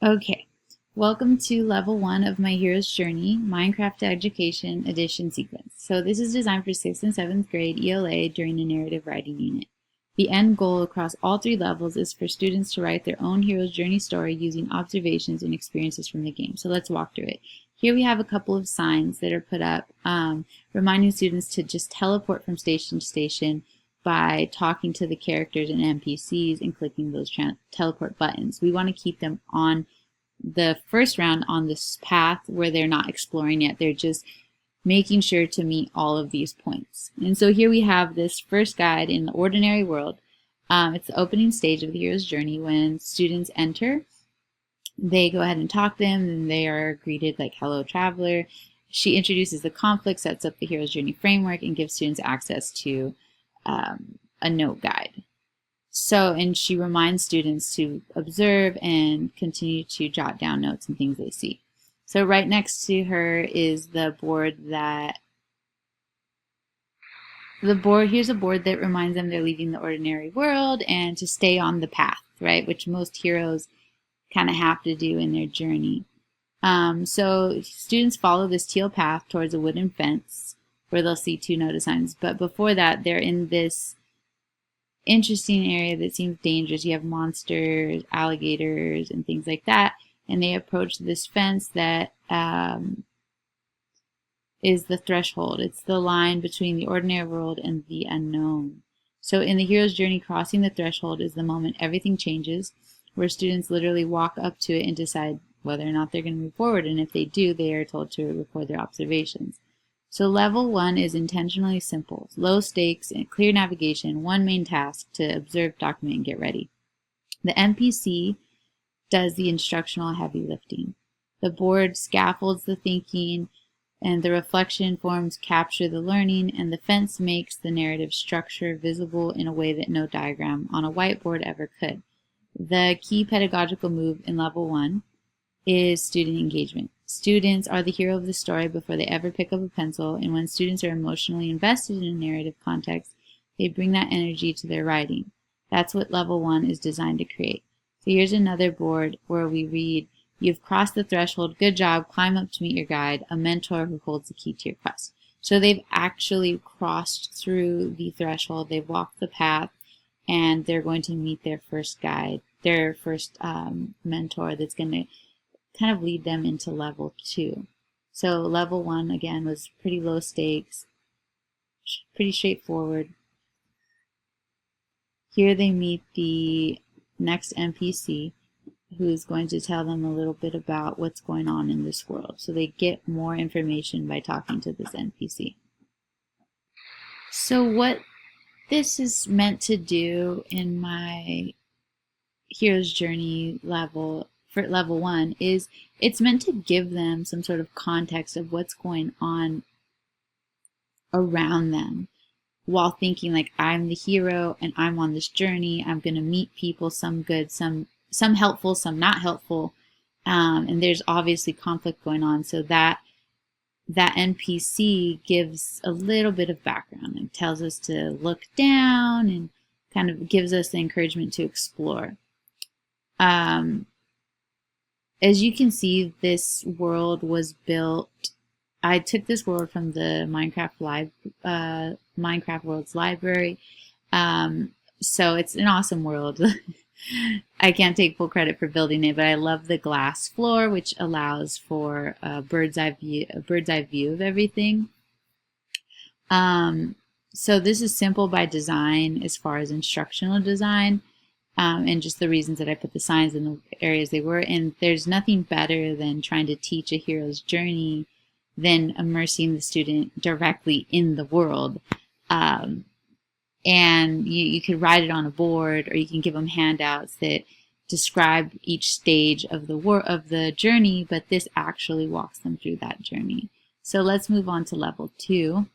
Okay, welcome to level 1 of My Hero's Journey, Minecraft Education Edition sequence. So this is designed for 6th and 7th grade ELA during a narrative writing unit. The end goal across all 3 levels is for students to write their own hero's journey story using observations and experiences from the game. So let's walk through it. Here we have a couple of signs that are put up reminding students to just teleport from station to station by talking to the characters and NPCs and clicking those teleport buttons. We want to keep them on the first round on this path where they're not exploring yet. They're just making sure to meet all of these points. And so here we have this first guide in the ordinary world. It's the opening stage of the hero's journey. When students enter, they go ahead and talk to them, and they are greeted like, "Hello, traveler." She introduces the conflict, sets up the hero's journey framework, and gives students access to a note guide. So, and she reminds students to observe and continue to jot down notes and things they see. So right next to her is the board here's a board that reminds them they're leaving the ordinary world and to stay on the path, right? Which most heroes kind of have to do in their journey. So students follow this teal path towards a wooden fence where they'll see 2 notice signs. But before that, they're in this interesting area that seems dangerous. You have monsters, alligators, and things like that. And they approach this fence that is the threshold. It's the line between the ordinary world and the unknown. So in the hero's journey, crossing the threshold is the moment everything changes, where students literally walk up to it and decide whether or not they're going to move forward. And if they do, they are told to record their observations. So level 1 is intentionally simple, low stakes and clear navigation, one main task to observe, document, and get ready. The NPC does the instructional heavy lifting. The board scaffolds the thinking, and the reflection forms capture the learning, and the fence makes the narrative structure visible in a way that no diagram on a whiteboard ever could. The key pedagogical move in level 1 is student engagement. Students are the hero of the story before they ever pick up a pencil, and when students are emotionally invested in a narrative context, they bring that energy to their writing. That's what level 1 is designed to create. So here's another board where we read, "You've crossed the threshold, good job, climb up to meet your guide, a mentor who holds the key to your quest." So they've actually crossed through the threshold, they've walked the path, and they're going to meet their first guide, their first mentor that's going to kind of lead them into level 2. So level 1 again was pretty low stakes, pretty straightforward. Here they meet the next NPC who's going to tell them a little bit about what's going on in this world. So they get more information by talking to this NPC. So what this is meant to do in my hero's journey level for level 1 is it's meant to give them some sort of context of what's going on around them while thinking like, I'm the hero and I'm on this journey. I'm going to meet people, some good, some helpful, some not helpful. And there's obviously conflict going on. So that NPC gives a little bit of background and tells us to look down and kind of gives us the encouragement to explore. As you can see, this world was built. I took this world from the Minecraft Worlds library. So it's an awesome world. I can't take full credit for building it, but I love the glass floor, which allows for a bird's eye view of everything. So this is simple by design as far as instructional design. And just the reasons that I put the signs in the areas they were. And there's nothing better than trying to teach a hero's journey than immersing the student directly in the world. And you could write it on a board, or you can give them handouts that describe each stage of the journey, but this actually walks them through that journey. So let's move on to level 2.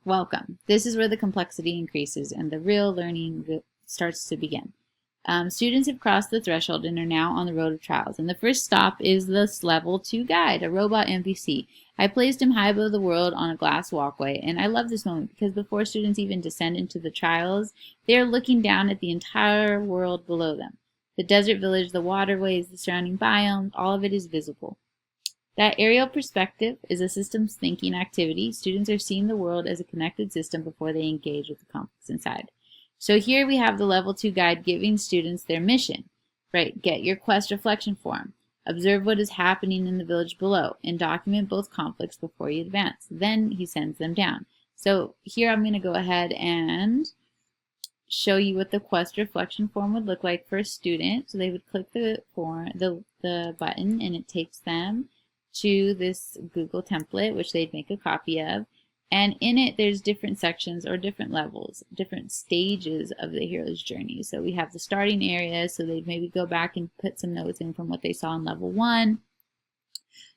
Welcome. This is where the complexity increases and the real learning starts to begin. Students have crossed the threshold and are now on the road of trials. And the first stop is this level 2 guide, a robot NPC. I placed him high above the world on a glass walkway, and I love this moment because before students even descend into the trials, they are looking down at the entire world below them. The desert village, the waterways, the surrounding biomes, all of it is visible. That aerial perspective is a systems thinking activity. Students are seeing the world as a connected system before they engage with the complex inside. So here we have the level 2 guide giving students their mission, right? Get your quest reflection form. Observe what is happening in the village below and document both conflicts before you advance. Then he sends them down. So here I'm going to go ahead and show you what the quest reflection form would look like for a student. So they would click the button and it takes them to this Google template, which they'd make a copy of. And in it, there's different sections or different levels, different stages of the hero's journey. So we have the starting area, so they'd maybe go back and put some notes in from what they saw in level 1,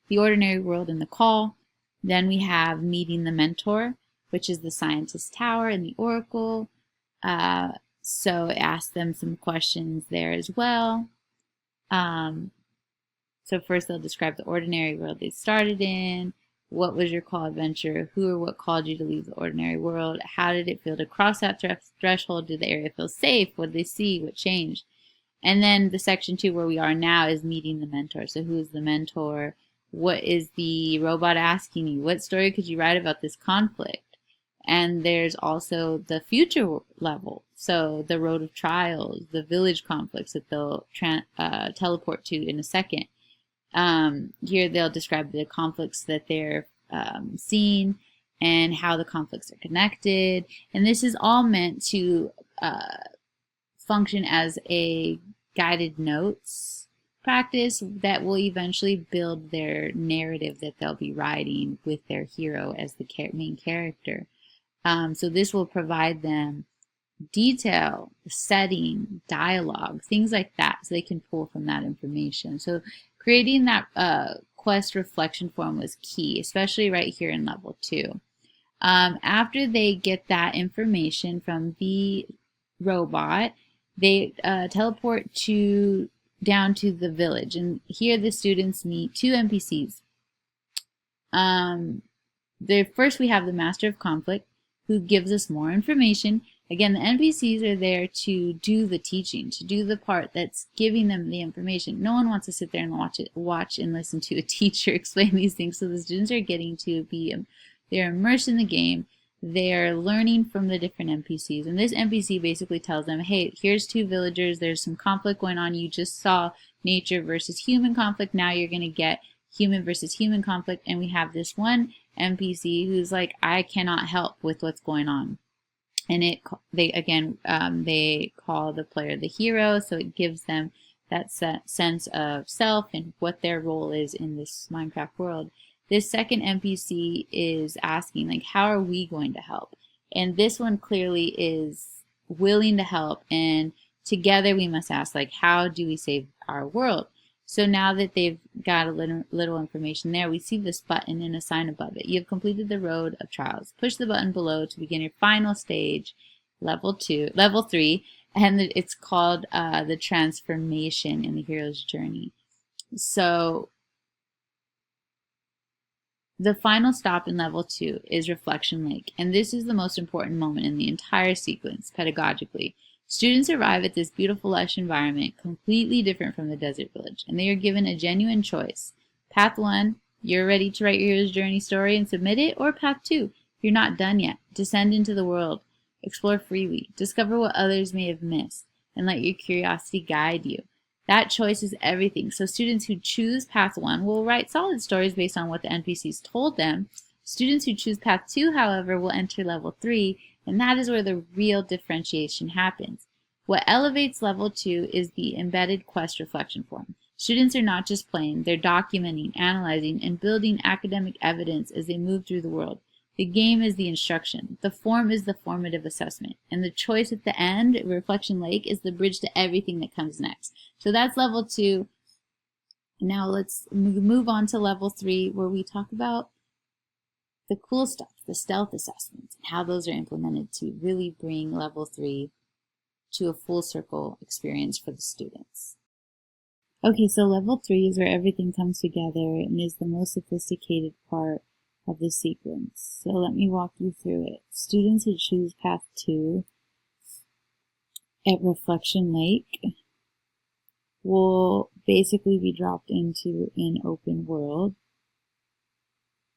the ordinary world and the call. Then we have meeting the mentor, which is the scientist tower and the oracle. So ask them some questions there as well. So first they'll describe the ordinary world they started in. What was your call adventure? Who or what called you to leave the ordinary world? How did it feel to cross that threshold? Did the area feel safe? What did they see? What changed? And then the section 2 where we are now is meeting the mentor. So who is the mentor? What is the robot asking you? What story could you write about this conflict? And there's also the future level. So the road of trials, the village conflicts that they'll teleport to in a second. Here they'll describe the conflicts that they're seeing and how the conflicts are connected. And this is all meant to function as a guided notes practice that will eventually build their narrative that they'll be writing with their hero as the main character. So this will provide them detail, setting, dialogue, things like that, so they can pull from that information. So creating that quest reflection form was key, especially right here in level 2. After they get that information from the robot, they teleport down to the village, and here the students meet 2 NPCs. First we have the Master of Conflict, who gives us more information. Again, the NPCs are there to do the teaching, to do the part that's giving them the information. No one wants to sit there and watch and listen to a teacher explain these things. So the students are getting to be, they're immersed in the game. They're learning from the different NPCs. And this NPC basically tells them, hey, here's 2 villagers. There's some conflict going on. You just saw nature versus human conflict. Now you're going to get human versus human conflict. And we have this one NPC who's like, I cannot help with what's going on. And they call the player the hero, so it gives them that sense of self and what their role is in this Minecraft world. This second NPC is asking, like, how are we going to help? And this one clearly is willing to help, and together we must ask, like, how do we save our world? So now that they've got a little information there, we see this button and a sign above it. You have completed the road of trials. Push the button below to begin your final stage, level 3, and it's called the transformation in the hero's journey. So the final stop in level 2 is Reflection Lake, and this is the most important moment in the entire sequence, pedagogically. Students arrive at this beautiful, lush environment, completely different from the desert village, and they are given a genuine choice. Path 1, you're ready to write your hero's journey story and submit it, or Path 2, you're not done yet. Descend into the world, explore freely, discover what others may have missed, and let your curiosity guide you. That choice is everything. So students who choose Path 1 will write solid stories based on what the NPCs told them. Students who choose Path 2, however, will enter level 3, and that is where the real differentiation happens. What elevates level 2 is the embedded quest reflection form. Students are not just playing, they're documenting, analyzing, and building academic evidence as they move through the world. The game is the instruction. The form is the formative assessment. And the choice at the end, Reflection Lake, is the bridge to everything that comes next. So that's level 2. Now let's move on to level 3, where we talk about the cool stuff, the stealth assessments, and how those are implemented to really bring level 3 to a full circle experience for the students. Okay, so level 3 is where everything comes together and is the most sophisticated part of the sequence. So let me walk you through it. Students who choose Path 2 at Reflection Lake will basically be dropped into an open world.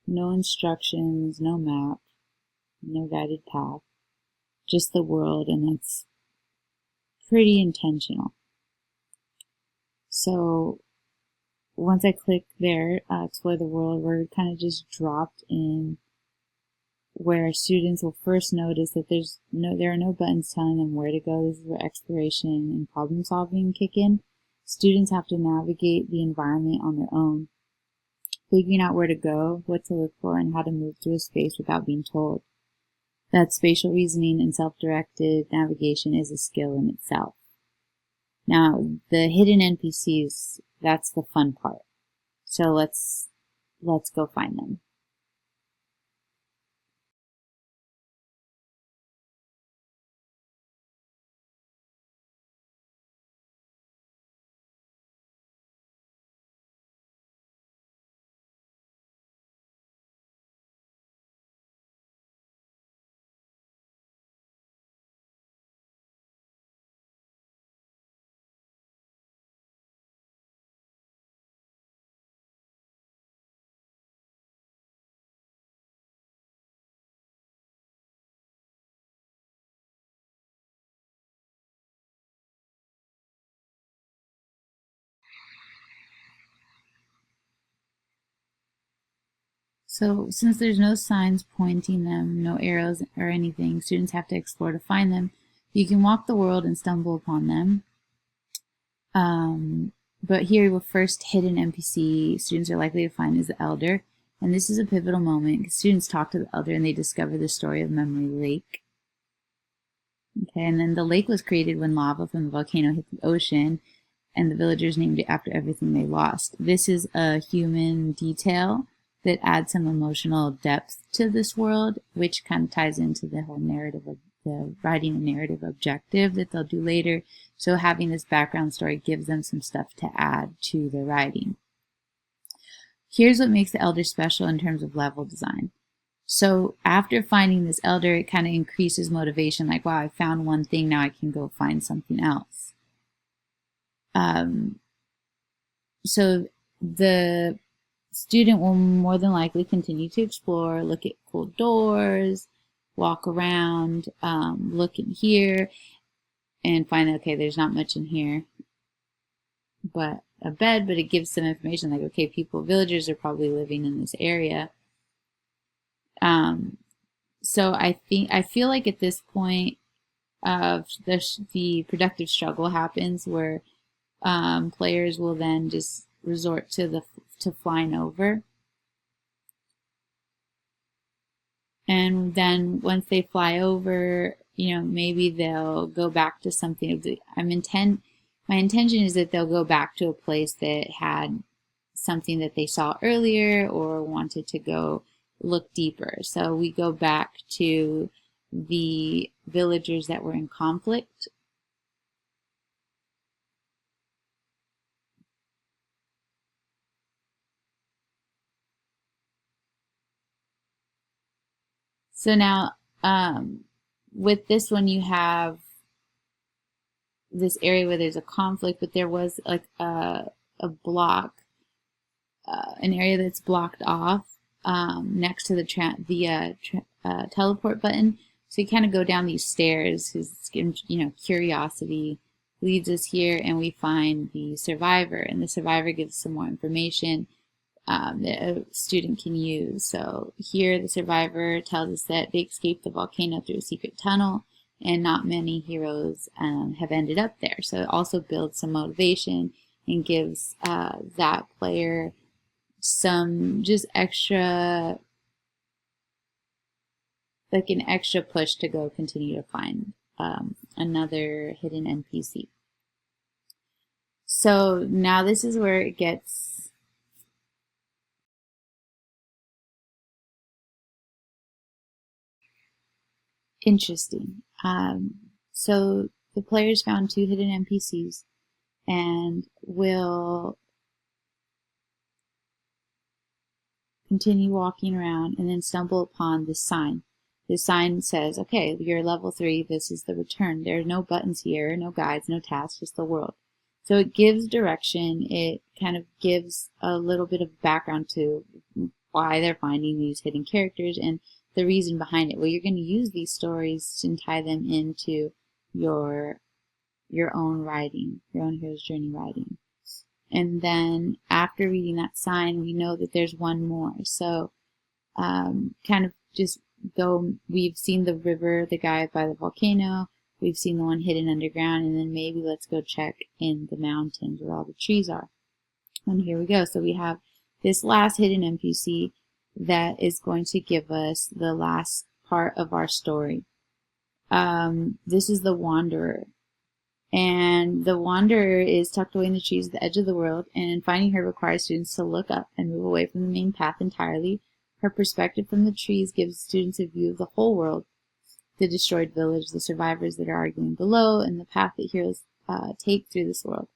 No instructions, no map, no guided path, just the world, and that's pretty intentional. So once I click there, explore the world, we're kind of just dropped in where students will first notice that there are no buttons telling them where to go. This is where exploration and problem solving kick in. Students have to navigate the environment on their own, figuring out where to go, what to look for, and how to move through a space without being told. That spatial reasoning and self-directed navigation is a skill in itself. Now, the hidden NPCs, that's the fun part. So let's go find them. So since there's no signs pointing them, no arrows or anything, students have to explore to find them. You can walk the world and stumble upon them. But here, the first hidden NPC students are likely to find is the Elder. And this is a pivotal moment because students talk to the Elder and they discover the story of Memory Lake. Okay, and then the lake was created when lava from the volcano hit the ocean, and the villagers named it after everything they lost. This is a human detail that adds some emotional depth to this world, which kind of ties into the whole narrative of the writing a narrative objective that they'll do later. So having this background story gives them some stuff to add to their writing. Here's what makes the Elder special in terms of level design. So after finding this Elder, it kind of increases motivation, like, wow, I found one thing, now I can go find something else. So the student will more than likely continue to explore, look at cool doors, walk around, look in here, and find that, okay, there's not much in here but a bed, but it gives some information like, okay, villagers are probably living in this area. So I feel like at this point of the productive struggle happens where players will then just resort to flying over. And then once they fly over, maybe they'll go back to something. My intention is that they'll go back to a place that had something that they saw earlier or wanted to go look deeper. So we go back to the villagers that were in conflict. So now, with this one, you have this area where there's a conflict, but there was like a block, an area that's blocked off next to the teleport button. So you kind of go down these stairs because, curiosity leads us here, and we find the survivor, and the survivor gives some more information that a student can use. So here the survivor tells us that they escaped the volcano through a secret tunnel, and not many heroes have ended up there. So it also builds some motivation and gives that player some just extra, like an extra push to go continue to find another hidden NPC. So now this is where it gets interesting. So the players found 2 hidden NPCs and will continue walking around and then stumble upon this sign. This sign says, okay, you're level 3, this is the return. There are no buttons here, no guides, no tasks, just the world. So it gives direction. It kind of gives a little bit of background to why they're finding these hidden characters and the reason behind it. Well, you're going to use these stories and tie them into your own writing, your own hero's journey writing. And then after reading that sign, we know that there's one more. So kind of just go, we've seen the river, the guy by the volcano, we've seen the one hidden underground, and then maybe let's go check in the mountains where all the trees are. And here we go. So we have this last hidden NPC that is going to give us the last part of our story. This is the Wanderer. And the Wanderer is tucked away in the trees at the edge of the world, and finding her requires students to look up and move away from the main path entirely. Her perspective from the trees gives students a view of the whole world, the destroyed village, the survivors that are arguing below, and the path that heroes take through this world.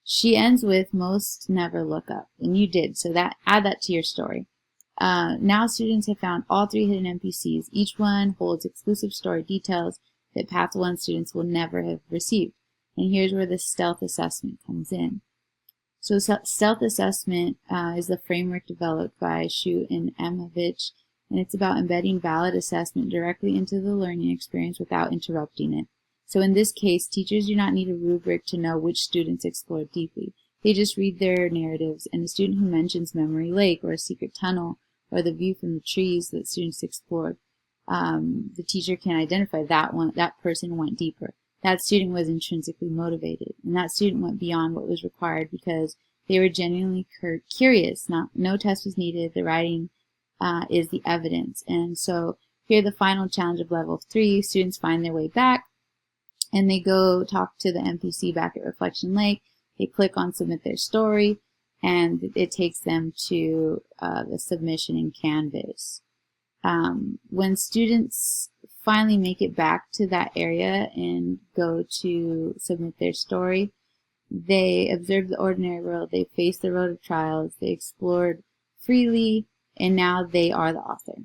She ends with, most never look up, and you did, so add that to your story. Now students have found all 3 hidden NPCs. Each one holds exclusive story details that Path 1 students will never have received. And here's where the stealth assessment comes in. So stealth assessment is the framework developed by Shu and Emovich, and it's about embedding valid assessment directly into the learning experience without interrupting it. So in this case, teachers do not need a rubric to know which students explored deeply. They just read their narratives, and a student who mentions Memory Lake or a secret tunnel or the view from the trees that students explored, the teacher can identify that person went deeper. That student was intrinsically motivated, and that student went beyond what was required because they were genuinely curious. No test was needed. The writing is the evidence. And so here, the final challenge of level 3, students find their way back, and they go talk to the NPC back at Reflection Lake. They click on submit their story, and it takes them to the submission in Canvas. When students finally make it back to that area and go to submit their story, they observe the ordinary world, they face the road of trials, they explored freely, and now they are the author.